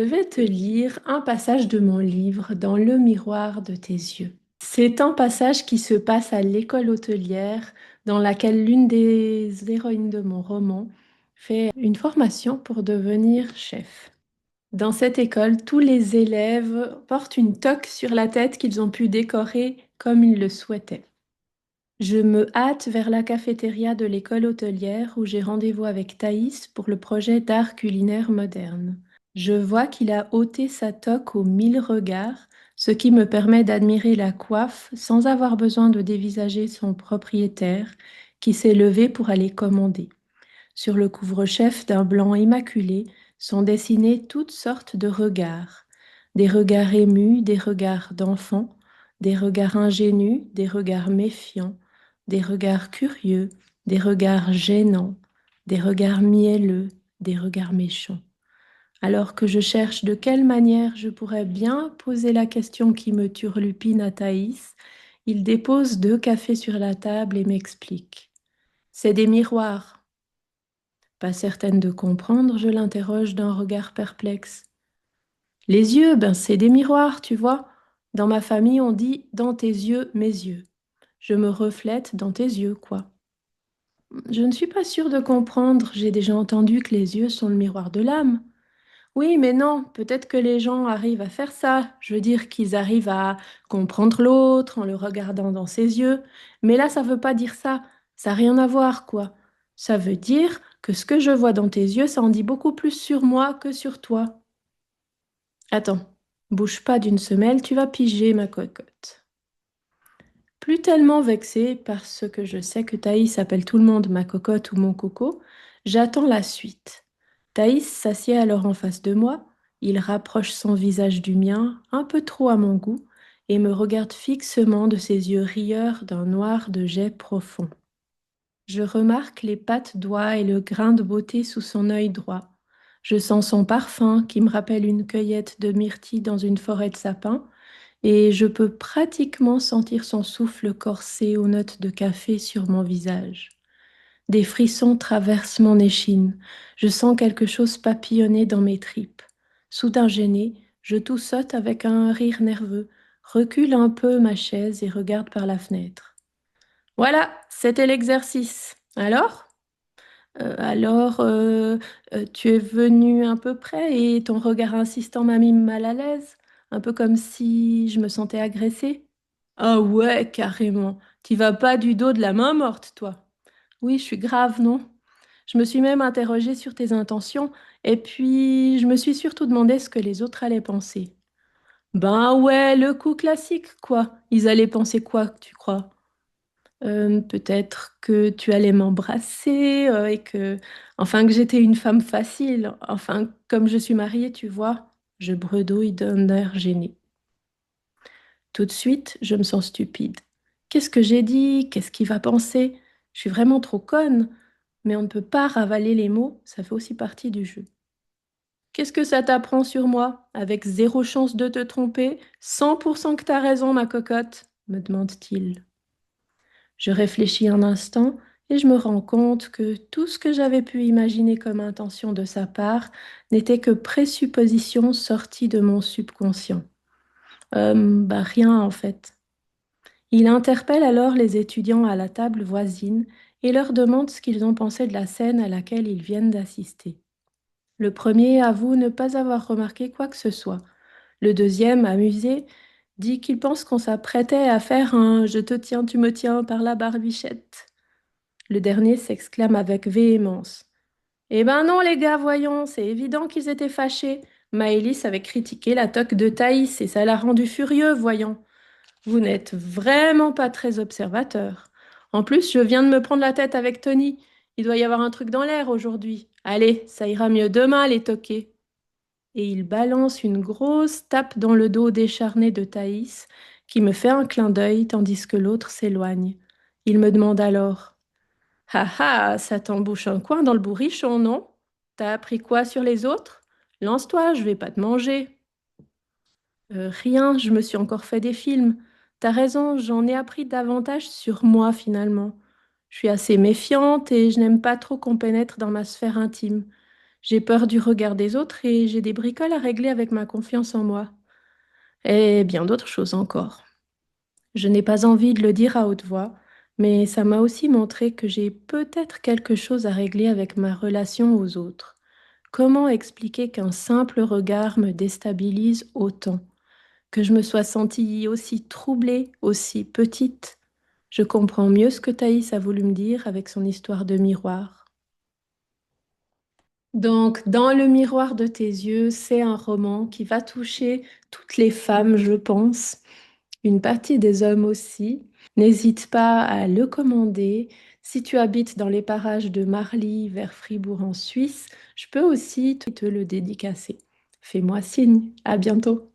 vais te lire un passage de mon livre Dans le miroir de tes yeux. C'est un passage qui se passe à l'école hôtelière dans laquelle l'une des héroïnes de mon roman fait une formation pour devenir chef. Dans cette école, tous les élèves portent une toque sur la tête qu'ils ont pu décorer comme ils le souhaitaient. Je me hâte vers la cafétéria de l'école hôtelière où j'ai rendez-vous avec Thaïs pour le projet d'art culinaire moderne. Je vois qu'il a ôté sa toque aux 1000 regards, ce qui me permet d'admirer la coiffe sans avoir besoin de dévisager son propriétaire qui s'est levé pour aller commander. Sur le couvre-chef d'un blanc immaculé sont dessinés toutes sortes de regards. Des regards émus, des regards d'enfants, des regards ingénus, des regards méfiants, des regards curieux, des regards gênants, des regards mielleux, des regards méchants. Alors que je cherche de quelle manière je pourrais bien poser la question qui me turlupine à Thaïs, il dépose 2 cafés sur la table et m'explique. C'est des miroirs. Pas certaine de comprendre, je l'interroge d'un regard perplexe. Les yeux, ben c'est des miroirs, tu vois. Dans ma famille, on dit dans tes yeux, mes yeux. Je me reflète dans tes yeux, quoi. Je ne suis pas sûre de comprendre. J'ai déjà entendu que les yeux sont le miroir de l'âme. Oui, mais non, peut-être que les gens arrivent à faire ça. Je veux dire qu'ils arrivent à comprendre l'autre en le regardant dans ses yeux. Mais là, ça veut pas dire ça. Ça n'a rien à voir, quoi. Ça veut dire que ce que je vois dans tes yeux, ça en dit beaucoup plus sur moi que sur toi. Attends, bouge pas d'une semelle, tu vas piger ma cocotte. Plus tellement vexée parce que je sais que Thaïs appelle tout le monde ma cocotte ou mon coco, j'attends la suite. Thaïs s'assied alors en face de moi, il rapproche son visage du mien, un peu trop à mon goût, et me regarde fixement de ses yeux rieurs d'un noir de jet profond. Je remarque les pattes d'oie et le grain de beauté sous son œil droit. Je sens son parfum qui me rappelle une cueillette de myrtille dans une forêt de sapins, et je peux pratiquement sentir son souffle corsé aux notes de café sur mon visage. Des frissons traversent mon échine. Je sens quelque chose papillonner dans mes tripes. Soudain gênée, je toussote avec un rire nerveux, recule un peu ma chaise et regarde par la fenêtre. Voilà, c'était l'exercice. Alors? Tu es venu un peu près et ton regard insistant m'a mis mal à l'aise, un peu comme si je me sentais agressée. Ah ouais, carrément. T'y vas pas du dos de la main morte, toi. Oui, je suis grave, non? Je me suis même interrogée sur tes intentions et puis je me suis surtout demandé ce que les autres allaient penser. Ben ouais, le coup classique, quoi. Ils allaient penser quoi, tu crois? Peut-être que tu allais m'embrasser et que, enfin, que j'étais une femme facile. Enfin, comme je suis mariée, tu vois, je bredouille d'un air gêné. Tout de suite, je me sens stupide. Qu'est-ce que j'ai dit? Qu'est-ce qu'il va penser? Je suis vraiment trop conne. Mais on ne peut pas ravaler les mots, ça fait aussi partie du jeu. Qu'est-ce que ça t'apprend sur moi? Avec 0 chance de te tromper, 100% que t'as raison, ma cocotte, me demande-t-il. Je réfléchis un instant et je me rends compte que tout ce que j'avais pu imaginer comme intention de sa part n'était que présupposition sortie de mon subconscient. Bah rien en fait. Il interpelle alors les étudiants à la table voisine et leur demande ce qu'ils ont pensé de la scène à laquelle ils viennent d'assister. Le premier avoue ne pas avoir remarqué quoi que ce soit. Le deuxième, amusé, dit qu'il pense qu'on s'apprêtait à faire un «je te tiens, tu me tiens» par la barbichette. Le dernier s'exclame avec véhémence. Eh ben non, les gars, voyons, c'est évident qu'ils étaient fâchés. Maëlys avait critiqué la toque de Thaïs et ça l'a rendu furieux, voyons. Vous n'êtes vraiment pas très observateur. En plus, je viens de me prendre la tête avec Tony. Il doit y avoir un truc dans l'air aujourd'hui. Allez, ça ira mieux demain, les toqués. Et il balance une grosse tape dans le dos décharné de Thaïs, qui me fait un clin d'œil tandis que l'autre s'éloigne. Il me demande alors. Ah ah, ça t'embouche un coin dans le bourrichon, non? T'as appris quoi sur les autres? Lance-toi, je vais pas te manger. Rien, je me suis encore fait des films. T'as raison, j'en ai appris davantage sur moi finalement. Je suis assez méfiante et je n'aime pas trop qu'on pénètre dans ma sphère intime. J'ai peur du regard des autres et j'ai des bricoles à régler avec ma confiance en moi. Et bien d'autres choses encore. Je n'ai pas envie de le dire à haute voix, mais ça m'a aussi montré que j'ai peut-être quelque chose à régler avec ma relation aux autres. Comment expliquer qu'un simple regard me déstabilise autant, que je me sois sentie aussi troublée, aussi petite? Je comprends mieux ce que Thaïs a voulu me dire avec son histoire de miroir. Donc, Dans le miroir de tes yeux, c'est un roman qui va toucher toutes les femmes, je pense, une partie des hommes aussi. N'hésite pas à le commander. Si tu habites dans les parages de Marly vers Fribourg en Suisse, je peux aussi te le dédicacer. Fais-moi signe. À bientôt.